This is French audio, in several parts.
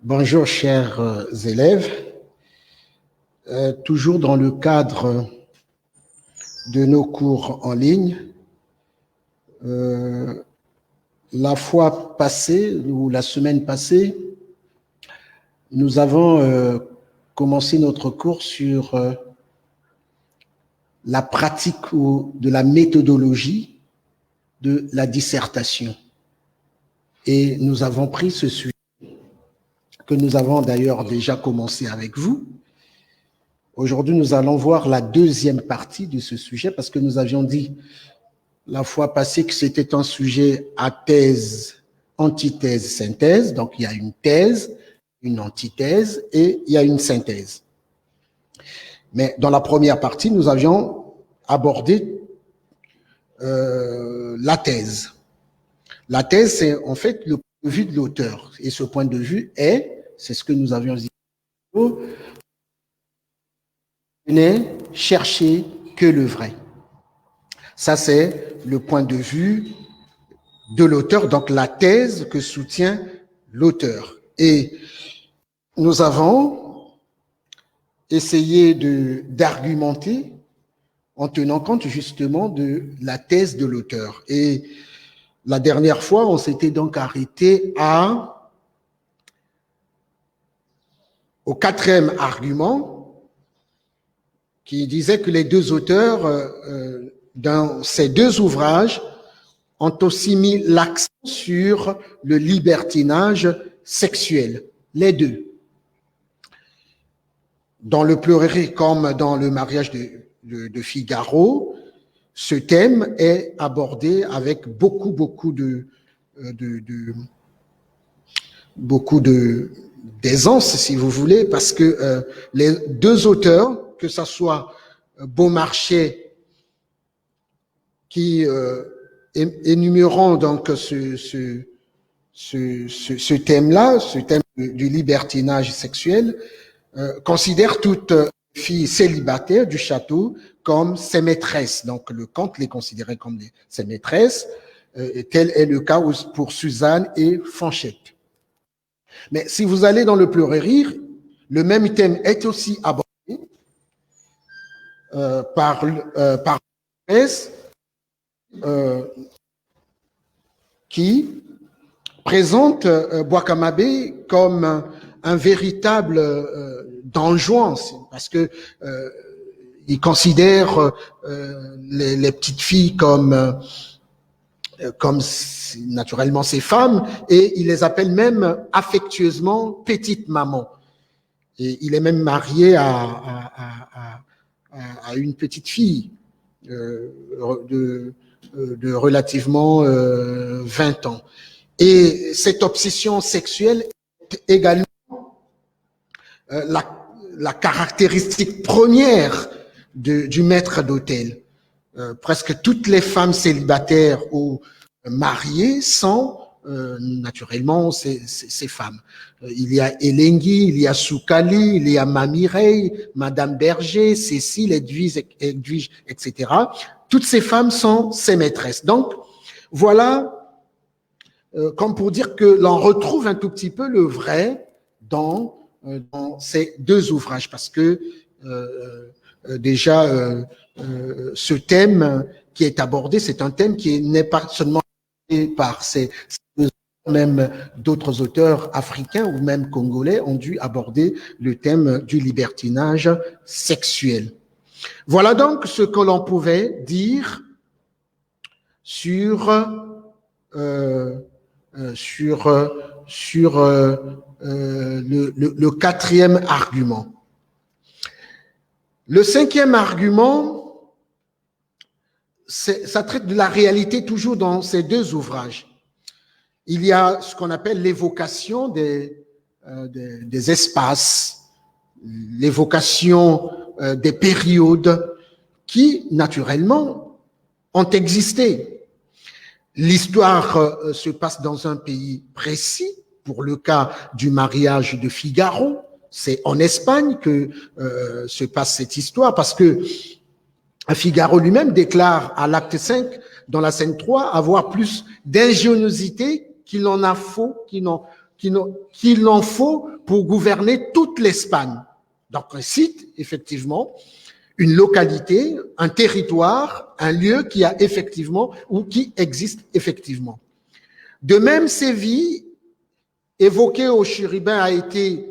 Bonjour chers élèves, toujours dans le cadre de nos cours en ligne, la fois passée ou la semaine passée, nous avons commencé notre cours sur la pratique ou de la méthodologie de la dissertation. Et nous avons pris ce sujet que nous avons d'ailleurs déjà commencé avec vous. Aujourd'hui, nous allons voir la deuxième partie de ce sujet parce que nous avions dit la fois passée que c'était un sujet à thèse, antithèse, synthèse. Donc, il y a une thèse, une antithèse et il y a une synthèse. Mais dans la première partie, nous avions abordé la thèse. La thèse, c'est en fait le point de vue de l'auteur. Et ce point de vue c'est ce que nous avions dit, n'est chercher que le vrai. Ça, c'est le point de vue de l'auteur, donc la thèse que soutient l'auteur. Et nous avons essayé d'argumenter en tenant compte justement de la thèse de l'auteur. Et la dernière fois, on s'était donc arrêté au quatrième argument qui disait que les deux auteurs, dans ces deux ouvrages, ont aussi mis l'accent sur le libertinage sexuel, les deux. Dans le Pleurer comme dans le mariage de Figaro, ce thème est abordé avec beaucoup d'aisance, si vous voulez, parce que les deux auteurs, que ce soit Beaumarchais, qui énumérant donc ce thème-là, ce thème du libertinage sexuel, considère toute fille célibataire du château comme ses maîtresses. Donc le comte les considérait comme ses maîtresses. Tel est le cas pour Suzanne et Fanchette. Mais si vous allez dans le Pleurer, le même thème est aussi abordé par qui présente Bois-Camabé comme un véritable donjon, parce que il considère les petites filles comme naturellement ses femmes, et il les appelle même affectueusement petites mamans. Et il est même marié à une petite fille de relativement 20 ans. Et cette obsession sexuelle est également la caractéristique première du maître d'hôtel. Presque toutes les femmes célibataires ou mariées sont naturellement ces femmes. Il y a Elenghi, il y a Soukali, il y a Mamireille, Madame Berger, Cécile, Edwige, etc. Toutes ces femmes sont ses maîtresses. Donc, voilà, comme pour dire que l'on retrouve un tout petit peu le vrai dans ces deux ouvrages, parce que déjà, ce thème qui est abordé, c'est un thème qui n'est pas seulement par ces deux, même d'autres auteurs africains ou même congolais ont dû aborder le thème du libertinage sexuel. Voilà donc ce que l'on pouvait dire sur le quatrième argument. Le cinquième argument, ça traite de la réalité toujours dans ces deux ouvrages. Il y a ce qu'on appelle l'évocation des espaces, l'évocation des périodes qui, naturellement, ont existé. L'histoire se passe dans un pays précis, pour le cas du mariage de Figaro. C'est en Espagne que se passe cette histoire, parce que Figaro lui-même déclare à l'acte 5, dans la scène 3, avoir plus d'ingéniosité qu'il en a faux, qu'il n'en qu'il en faut pour gouverner toute l'Espagne. Donc, un site, effectivement, une localité, un territoire, un lieu qui a effectivement ou qui existe effectivement. De même, Séville, évoqué au Chérubin, a été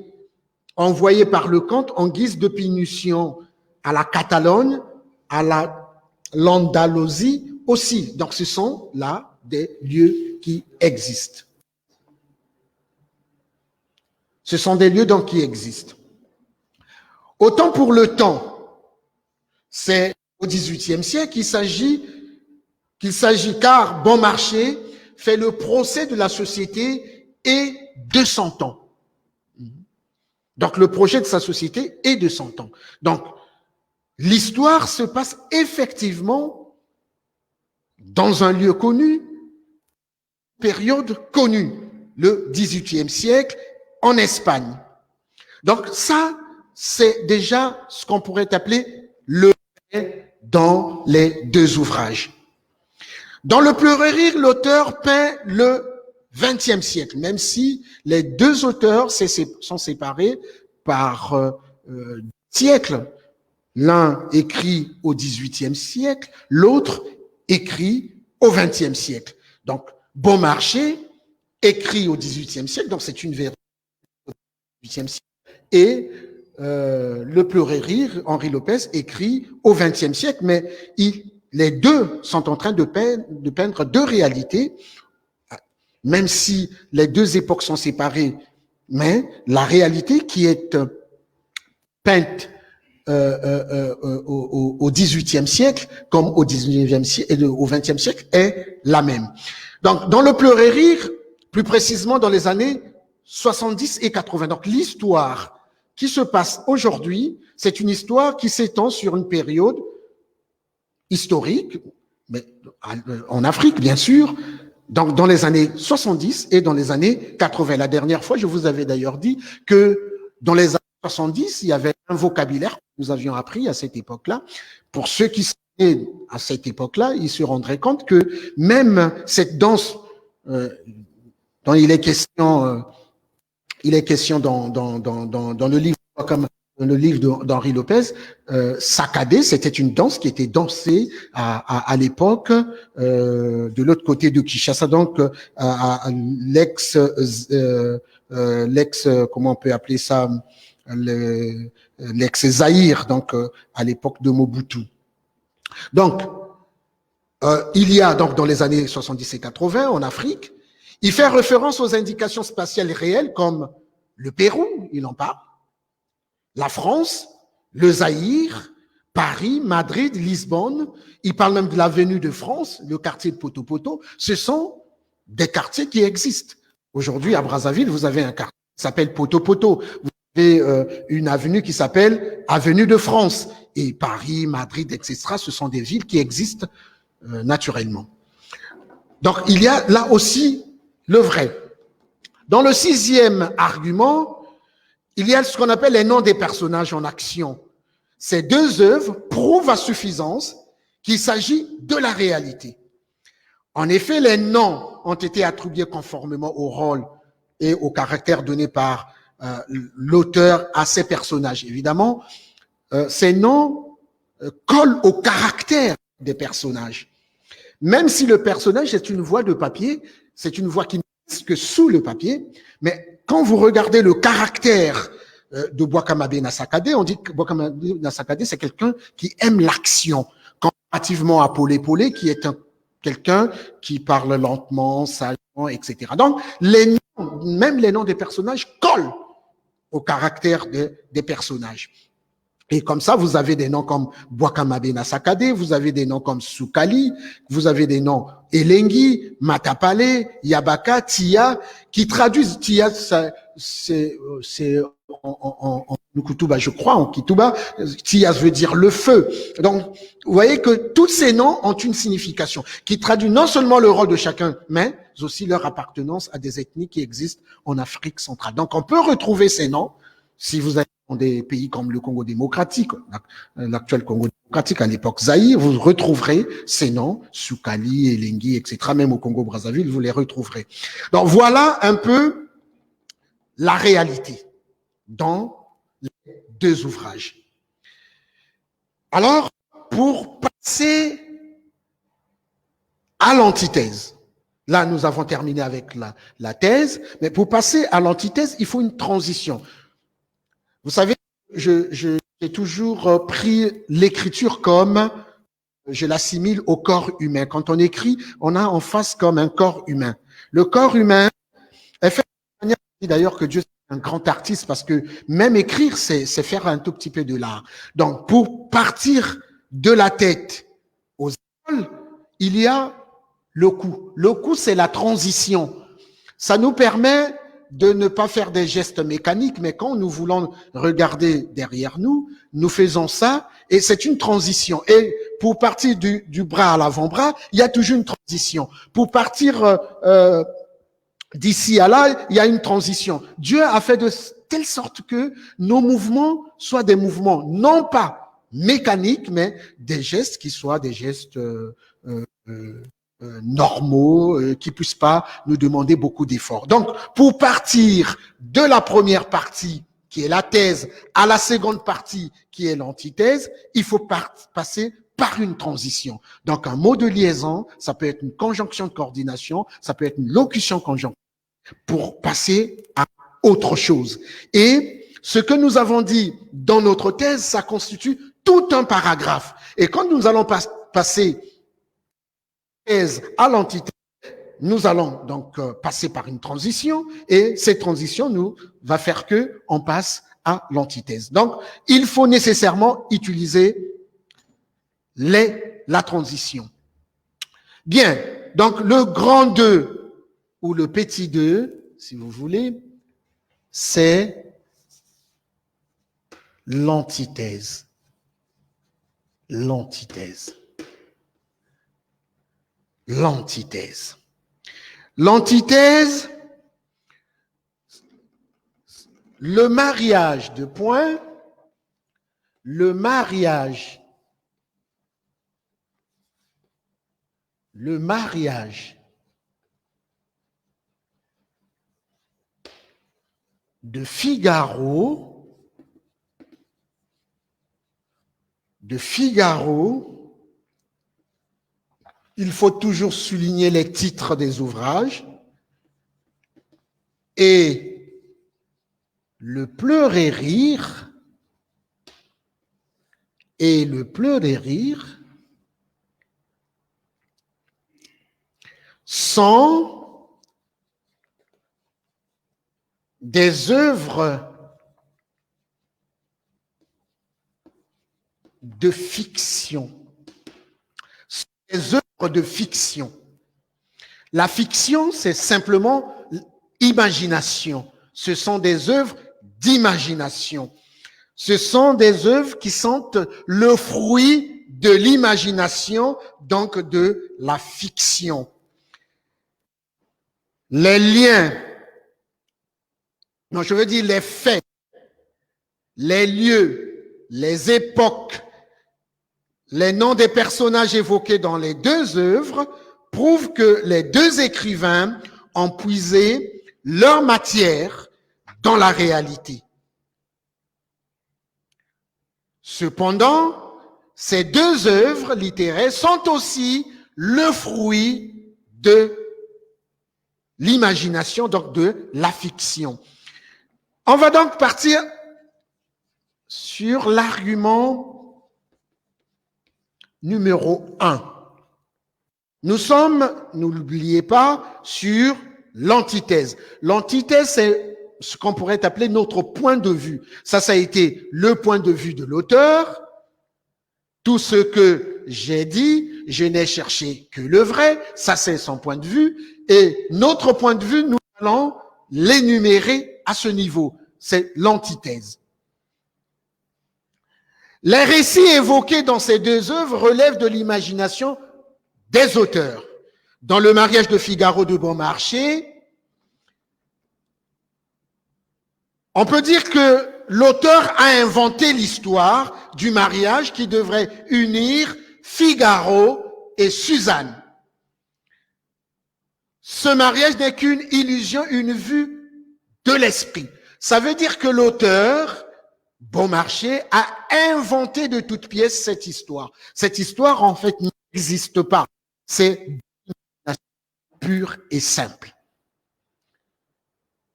envoyé par le comte en guise de punition à la Catalogne, à l'Andalousie aussi. Donc, ce sont là des lieux qui existent. Ce sont des lieux donc qui existent. Autant pour le temps, c'est au XVIIIe siècle qu'il s'agit, car Bonmarchais fait le procès de la société et de son temps. Donc, le projet de sa société est de son temps. Donc, l'histoire se passe effectivement dans un lieu connu, période connue, le XVIIIe siècle, en Espagne. Donc, ça, c'est déjà ce qu'on pourrait appeler le fait dans les deux ouvrages. Dans le Pleurer rire, l'auteur peint le XXe siècle, même si les deux auteurs sont séparés par siècles. L'un écrit au XVIIIe siècle, l'autre écrit au XXe siècle. Donc, Bonmarchais écrit au XVIIIe siècle, donc c'est une vérité au XVIIIe siècle, et le Pleurer rire, Henri Lopez, écrit au XXe siècle, mais les deux sont en train de peindre deux réalités, même si les deux époques sont séparées, mais la réalité qui est peinte au XVIIIe siècle comme au XIXe siècle et au XXe siècle est la même. Donc, dans le Pleurer rire, plus précisément dans les années 70 et 80. Donc, l'histoire qui se passe aujourd'hui, c'est une histoire qui s'étend sur une période historique, mais en Afrique, bien sûr, dans les années 70 et dans les années 80. La dernière fois, je vous avais d'ailleurs dit que dans les années 70, il y avait un vocabulaire que nous avions appris à cette époque-là. Pour ceux qui sont à cette époque-là, ils se rendraient compte que même cette danse dont il est question dans le livre comme le livre d'Henri Lopez, Saccadé, c'était une danse qui était dansée à l'époque de l'autre côté de Kinshasa, donc à l'ex comment on peut appeler ça, l'ex-Zaïre, donc à l'époque de Mobutu. Donc, il y a donc dans les années 70 et 80 en Afrique, il fait référence aux indications spatiales réelles comme le Pérou, il en parle, la France, le Zaïre, Paris, Madrid, Lisbonne. Il parle même de l'avenue de France, le quartier de Poto-Poto. Ce sont des quartiers qui existent. Aujourd'hui, à Brazzaville, vous avez un quartier qui s'appelle Poto-Poto. Vous avez une avenue qui s'appelle Avenue de France. Et Paris, Madrid, etc., ce sont des villes qui existent naturellement. Donc, il y a là aussi le vrai. Dans le sixième argument, il y a ce qu'on appelle les noms des personnages en action. Ces deux œuvres prouvent à suffisance qu'il s'agit de la réalité. En effet, les noms ont été attribués conformément au rôle et au caractère donné par l'auteur à ces personnages. Évidemment, ces noms collent au caractère des personnages. Même si le personnage est une voix de papier, c'est une voix qui n'existe que sous le papier, mais quand vous regardez le caractère de Bouakamabé Nassakadé, on dit que Bouakamabé Nassakadé, c'est quelqu'un qui aime l'action, comparativement à Polé Polé, qui est quelqu'un qui parle lentement, sagement, etc. Donc, même les noms des personnages collent au caractère des personnages. Et comme ça, vous avez des noms comme Bouakamabé Nassakadé, vous avez des noms comme Soukali, vous avez des noms Elengi, Matapale, Yabaka, Tia, qui traduisent Tia, c'est en Kutuba, je crois, en Kituba, Tia veut dire le feu. Donc, vous voyez que tous ces noms ont une signification qui traduit non seulement le rôle de chacun, mais aussi leur appartenance à des ethnies qui existent en Afrique centrale. Donc, on peut retrouver ces noms si vous êtes dans des pays comme le Congo démocratique, l'actuel Congo démocratique, à l'époque Zaïre, vous retrouverez ces noms, Soukali, Elengi, etc. Même au Congo-Brazzaville, vous les retrouverez. Donc voilà un peu la réalité dans les deux ouvrages. Alors, pour passer à l'antithèse, là nous avons terminé avec la thèse, mais pour passer à l'antithèse, il faut une transition. Vous savez, j'ai toujours pris l'écriture comme, je l'assimile au corps humain. Quand on écrit, on a en face comme un corps humain. Le corps humain est fait de manière, d'ailleurs, que Dieu est un grand artiste, parce que même écrire, c'est faire un tout petit peu de l'art. Donc, pour partir de la tête aux épaules, il y a le cou. Le cou, c'est la transition. Ça nous permet de ne pas faire des gestes mécaniques, mais quand nous voulons regarder derrière nous, nous faisons ça, et c'est une transition. Et pour partir du bras à l'avant-bras, il y a toujours une transition. Pour partir d'ici à là, il y a une transition. Dieu a fait de telle sorte que nos mouvements soient des mouvements non pas mécaniques, mais des gestes qui soient des gestes normaux, qui puissent pas nous demander beaucoup d'efforts. Donc, pour partir de la première partie, qui est la thèse, à la seconde partie, qui est l'antithèse, il faut passer par une transition. Donc, un mot de liaison, ça peut être une conjonction de coordination, ça peut être une locution conjonctive, pour passer à autre chose. Et ce que nous avons dit dans notre thèse, ça constitue tout un paragraphe. Et quand nous allons passer thèse à l'antithèse, nous allons donc passer par une transition, et cette transition nous va faire que on passe à l'antithèse. Donc, il faut nécessairement utiliser la transition. Bien, donc le grand 2 ou le petit 2, si vous voulez, c'est l'antithèse. L'antithèse. L'antithèse. L'antithèse, le mariage de points, le mariage de Figaro, il faut toujours souligner les titres des ouvrages, et le pleurer rire, sont des œuvres de fiction. Des œuvres de fiction. La fiction, c'est simplement imagination. Ce sont des œuvres d'imagination. Ce sont des œuvres qui sont le fruit de l'imagination, donc de la fiction. Les liens, non, je veux dire les faits, les lieux, les époques, les noms des personnages évoqués dans les deux œuvres prouvent que les deux écrivains ont puisé leur matière dans la réalité. Cependant, ces deux œuvres littéraires sont aussi le fruit de l'imagination, donc de la fiction. On va donc partir sur l'argument numéro 1. Nous sommes, n'oubliez pas, sur l'antithèse. L'antithèse, c'est ce qu'on pourrait appeler notre point de vue. Ça a été le point de vue de l'auteur. Tout ce que j'ai dit, je n'ai cherché que le vrai. Ça, c'est son point de vue. Et notre point de vue, nous allons l'énumérer à ce niveau. C'est l'antithèse. Les récits évoqués dans ces deux œuvres relèvent de l'imagination des auteurs. Dans Le mariage de Figaro de Beaumarchais, on peut dire que l'auteur a inventé l'histoire du mariage qui devrait unir Figaro et Suzanne. Ce mariage n'est qu'une illusion, une vue de l'esprit. Ça veut dire que l'auteur, Beaumarchais, a inventé de toutes pièces cette histoire. Cette histoire, en fait, n'existe pas. C'est pure et simple.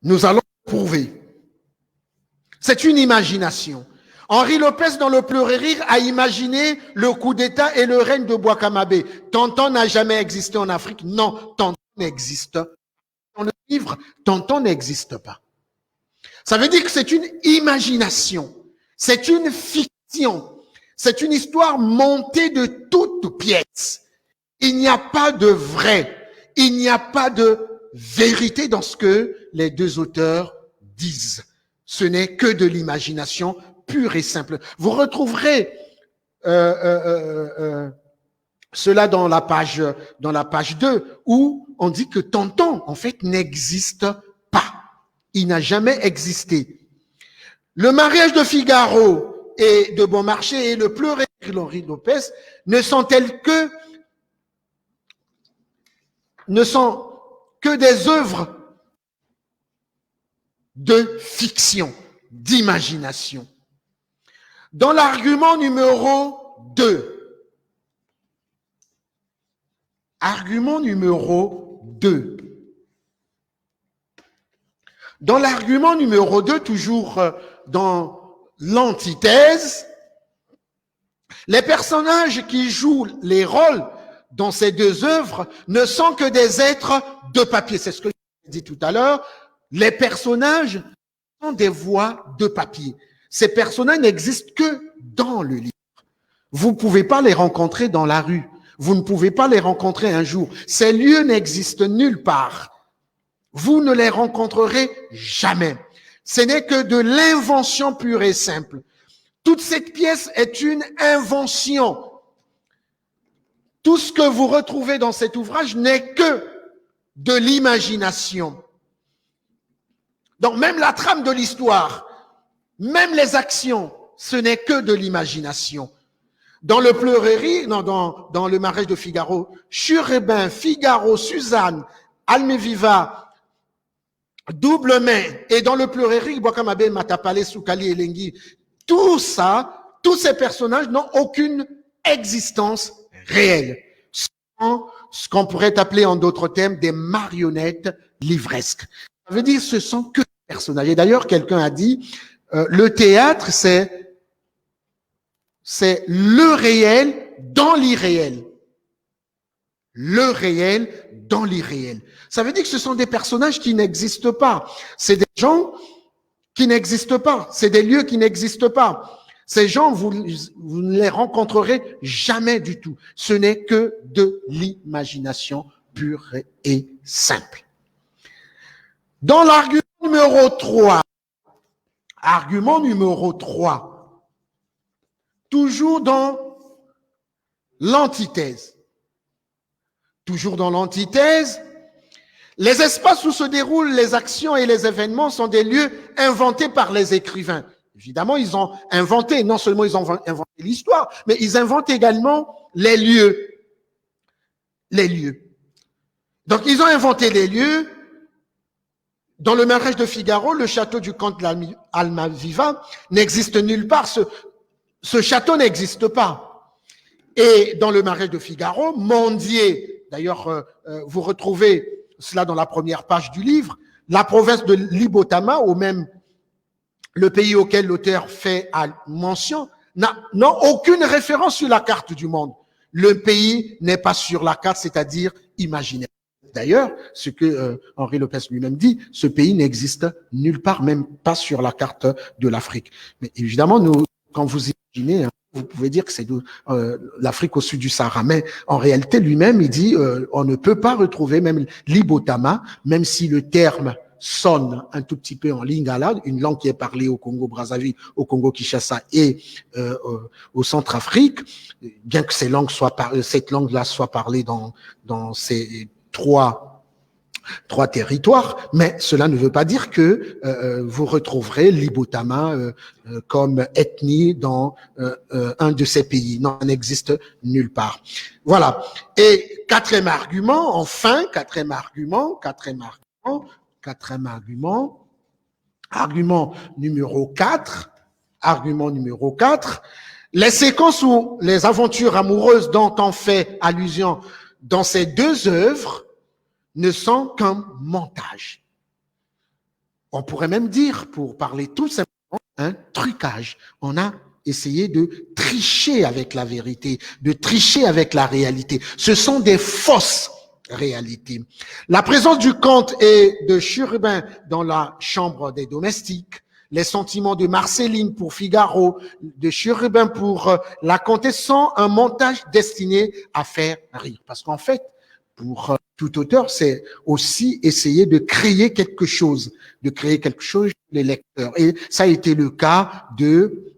Nous allons prouver. C'est une imagination. Henri Lopez, dans Le Pleurer rire, a imaginé le coup d'État et le règne de Bouakamabé. Tonton n'a jamais existé en Afrique. Non, Tonton n'existe pas. Dans le livre, Tonton n'existe pas. Ça veut dire que c'est une imagination. C'est une fiction. C'est une histoire montée de toutes pièces. Il n'y a pas de vrai. Il n'y a pas de vérité dans ce que les deux auteurs disent. Ce n'est que de l'imagination pure et simple. Vous retrouverez cela dans la page 2, où on dit que Tonton, en fait, n'existe pas. Il n'a jamais existé. Le mariage de Figaro et de Beaumarchais et le Pleurer d'Henri Lopez ne sont que des œuvres de fiction, d'imagination. Dans l'argument numéro 2, dans l'argument numéro 2, toujours dans l'antithèse, les personnages qui jouent les rôles dans ces deux œuvres ne sont que des êtres de papier. C'est ce que j'ai dit tout à l'heure. Les personnages sont des voix de papier. Ces personnages n'existent que dans le livre. Vous ne pouvez pas les rencontrer dans la rue. Vous ne pouvez pas les rencontrer un jour. Ces lieux n'existent nulle part. Vous ne les rencontrerez jamais. Ce n'est que de l'invention pure et simple. Toute cette pièce est une invention. Tout ce que vous retrouvez dans cet ouvrage n'est que de l'imagination. Donc même la trame de l'histoire, même les actions, ce n'est que de l'imagination. Dans le Pleurer, dans le mariage de Figaro, Churébin, Figaro, Suzanne, Almeviva, Double Main, et dans le Pleurer, Bouakamabé, Matapale, Soukali et Lengui, tout ça, tous ces personnages n'ont aucune existence réelle. Ce qu'on pourrait appeler en d'autres termes des marionnettes livresques. Ça veut dire ce sont que des personnages. Et d'ailleurs, quelqu'un a dit, le théâtre, c'est le réel dans l'irréel. Le réel dans l'irréel. Ça veut dire que ce sont des personnages qui n'existent pas. C'est des gens qui n'existent pas. C'est des lieux qui n'existent pas. Ces gens, vous ne les rencontrerez jamais du tout. Ce n'est que de l'imagination pure et simple. Dans l'argument numéro 3, toujours dans l'antithèse. Les espaces où se déroulent les actions et les événements sont des lieux inventés par les écrivains. Évidemment, ils ont inventé, non seulement ils ont inventé l'histoire, mais ils inventent également les lieux. Donc, ils ont inventé les lieux. Dans le mariage de Figaro, le château du comte Almaviva n'existe nulle part. Ce château n'existe pas. Et dans le mariage de Figaro, Mondier, d'ailleurs, vous retrouvez cela dans la première page du livre, la province de Libotama, ou même le pays auquel l'auteur fait mention, n'a aucune référence sur la carte du monde. Le pays n'est pas sur la carte, c'est-à-dire imaginaire. D'ailleurs, ce que Henri Lopez lui-même dit, ce pays n'existe nulle part, même pas sur la carte de l'Afrique. Mais évidemment, quand vous imaginez, vous pouvez dire que c'est l'Afrique au sud du Sahara. Mais en réalité, lui-même, il dit on ne peut pas retrouver même l'Ibotama, même si le terme sonne un tout petit peu en lingala, une langue qui est parlée au Congo-Brazzaville, au Congo-Kinshasa et au Centrafrique, bien que cette langue-là soit parlée dans ces trois territoires, mais cela ne veut pas dire que vous retrouverez l'Ibotama comme ethnie dans un de ces pays. Non, ça n'existe nulle part. Voilà. Et quatrième argument, Argument numéro 4. Argument numéro 4. Les séquences ou les aventures amoureuses dont on fait allusion dans ces deux œuvres ne sont qu'un montage. On pourrait même dire, pour parler tout simplement, un trucage. On a essayé de tricher avec la vérité, de tricher avec la réalité. Ce sont des fausses réalités. La présence du comte et de Chérubin dans la chambre des domestiques, les sentiments de Marceline pour Figaro, de Chérubin pour la comtesse sont un montage destiné à faire rire. Parce qu'en fait, pour tout auteur, c'est aussi essayer de créer quelque chose chez les lecteurs. Et ça a été le cas de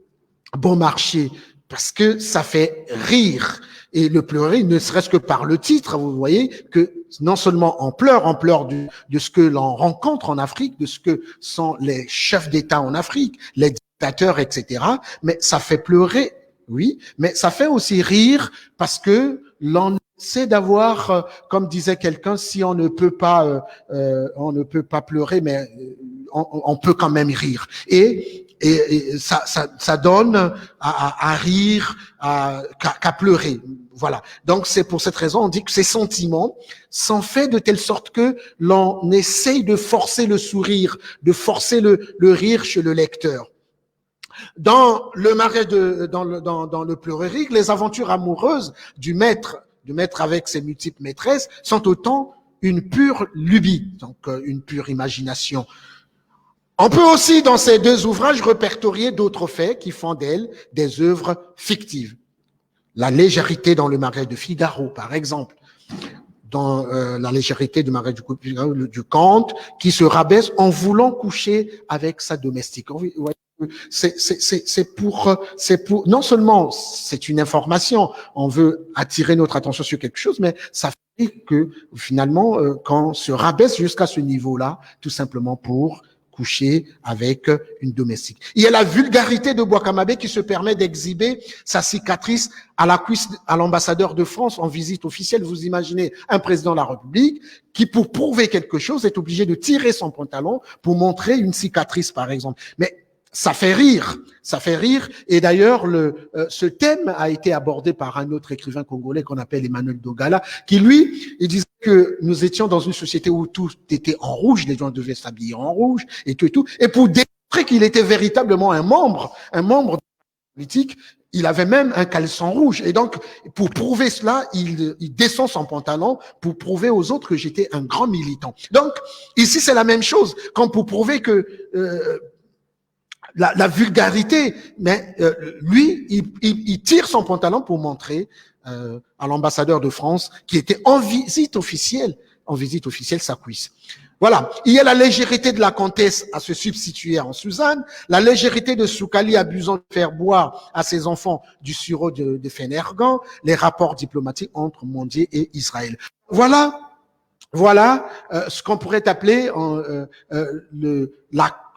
Beaumarchais, parce que ça fait rire. Et le pleurer, ne serait-ce que par le titre, vous voyez que non seulement on pleure de ce que l'on rencontre en Afrique, de ce que sont les chefs d'État en Afrique, les dictateurs, etc. Mais ça fait pleurer, oui, mais ça fait aussi rire parce que l'on essaie d'avoir, comme disait quelqu'un, si on ne peut pas pleurer, mais on peut quand même rire. Et ça donne à rire, qu'à pleurer. Voilà. Donc, c'est pour cette raison, on dit que ces sentiments sont faits de telle sorte que l'on essaye de forcer le sourire, de forcer le rire chez le lecteur. Dans le mariage dans le Pleuréric, les aventures amoureuses du maître avec ses multiples maîtresses sont autant une pure lubie, donc une pure imagination. On peut aussi, dans ces deux ouvrages, répertorier d'autres faits qui font d'elles des œuvres fictives. La légèreté dans le mariage de Figaro, par exemple, dans la légèreté du mariage du comte, qui se rabaisse en voulant coucher avec sa domestique. C'est pour, non seulement c'est une information, on veut attirer notre attention sur quelque chose, mais ça fait que finalement, quand on se rabaisse jusqu'à ce niveau-là, tout simplement pour coucher avec une domestique. Il y a la vulgarité de Bois-Camabé qui se permet d'exhiber sa cicatrice à la cuisse à l'ambassadeur de France en visite officielle. Vous imaginez un président de la République qui, pour prouver quelque chose, est obligé de tirer son pantalon pour montrer une cicatrice, par exemple. Mais ça fait rire. Et d'ailleurs, ce thème a été abordé par un autre écrivain congolais qu'on appelle Emmanuel Dogala, qui lui, il disait que nous étions dans une société où tout était en rouge, les gens devaient s'habiller en rouge et tout et tout. Et pour démontrer qu'il était véritablement un membre politique, il avait même un caleçon rouge. Et donc, pour prouver cela, il descend son pantalon pour prouver aux autres que j'étais un grand militant. Donc, ici, c'est la même chose. Quand pour prouver que la vulgarité, mais lui, il tire son pantalon pour montrer à l'ambassadeur de France qui était en visite officielle sa cuisse. Voilà. Il y a la légèreté de la comtesse à se substituer en Suzanne, la légèreté de Soukali abusant de faire boire à ses enfants du sirop de Fénergan, les rapports diplomatiques entre Mondier et Israël. Voilà ce qu'on pourrait appeler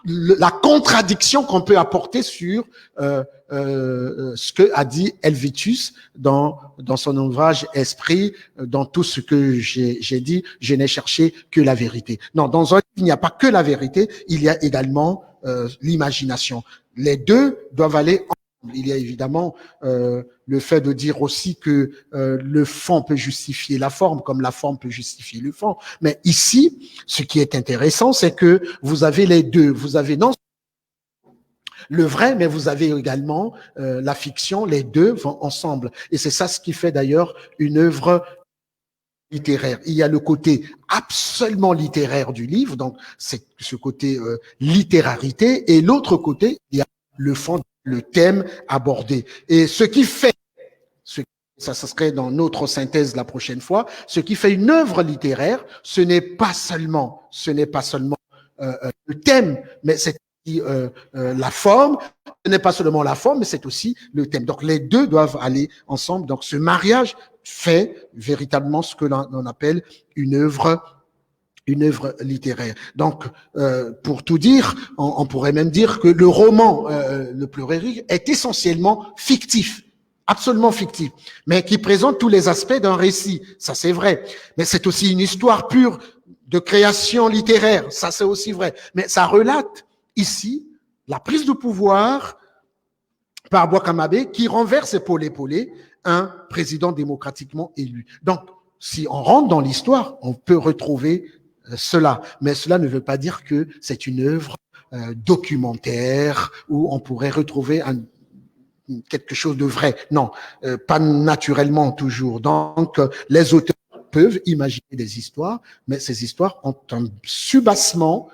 la contradiction qu'on peut apporter sur ce que a dit Helvétius dans son ouvrage Esprit. Dans tout ce que j'ai dit, je n'ai cherché que la vérité. Non, dans un livre, il n'y a pas que la vérité, il y a également l'imagination. Les deux doivent aller ensemble. Il y a évidemment le fait de dire aussi que le fond peut justifier la forme, comme la forme peut justifier le fond. Mais ici, ce qui est intéressant, c'est que vous avez les deux. Vous avez non le vrai, mais vous avez également la fiction. Les deux vont ensemble. Et c'est ça ce qui fait d'ailleurs une œuvre littéraire. Il y a le côté absolument littéraire du livre, donc c'est ce côté littérarité, et l'autre côté, il y a le fond, le thème abordé. Et ce qui fait, ça serait dans notre synthèse la prochaine fois, ce qui fait une œuvre littéraire, ce n'est pas seulement le thème, mais c'est la forme. Ce n'est pas seulement la forme, mais c'est aussi le thème. Donc les deux doivent aller ensemble. Donc ce mariage fait véritablement ce que l'on appelle une œuvre littéraire. Donc, pour tout dire, on pourrait même dire que le roman, le Pleuréric, est essentiellement fictif, absolument fictif, mais qui présente tous les aspects d'un récit. Ça, c'est vrai. Mais c'est aussi une histoire pure de création littéraire. Ça, c'est aussi vrai. Mais ça relate Ici, la prise de pouvoir par Boakamabé qui renverse épaulé un président démocratiquement élu. Donc, si on rentre dans l'histoire, on peut retrouver cela. Mais cela ne veut pas dire que c'est une œuvre documentaire où on pourrait retrouver quelque chose de vrai. Non, pas naturellement toujours. Donc, les auteurs peuvent imaginer des histoires, mais ces histoires ont un subassement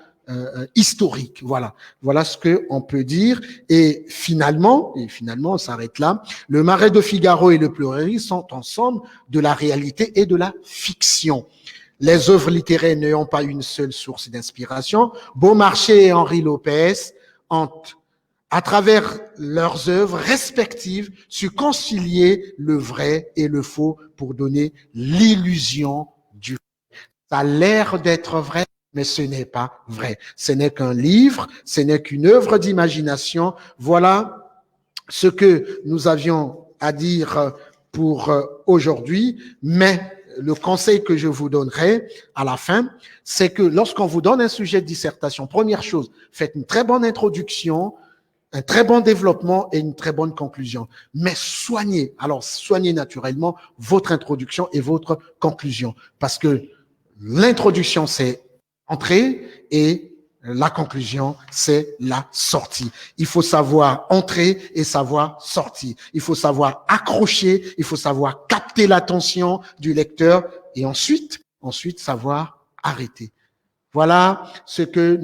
historique. Voilà ce que on peut dire. Et finalement, on s'arrête là. Le Marais de Figaro et le Pleurerie sont ensemble de la réalité et de la fiction. Les œuvres littéraires n'ayant pas une seule source d'inspiration, Beaumarchais et Henri Lopez ont, à travers leurs œuvres respectives, su concilier le vrai et le faux pour donner l'illusion du vrai. Ça a l'air d'être vrai, mais ce n'est pas vrai. Ce n'est qu'un livre, ce n'est qu'une œuvre d'imagination. Voilà ce que nous avions à dire pour aujourd'hui, mais le conseil que je vous donnerai à la fin, c'est que lorsqu'on vous donne un sujet de dissertation, première chose, faites une très bonne introduction, un très bon développement et une très bonne conclusion. Mais soignez naturellement votre introduction et votre conclusion, parce que l'introduction, c'est entrer et la conclusion, c'est la sortie. Il faut savoir entrer et savoir sortir. Il faut savoir accrocher, il faut savoir capter l'attention du lecteur et ensuite savoir arrêter. Voilà ce que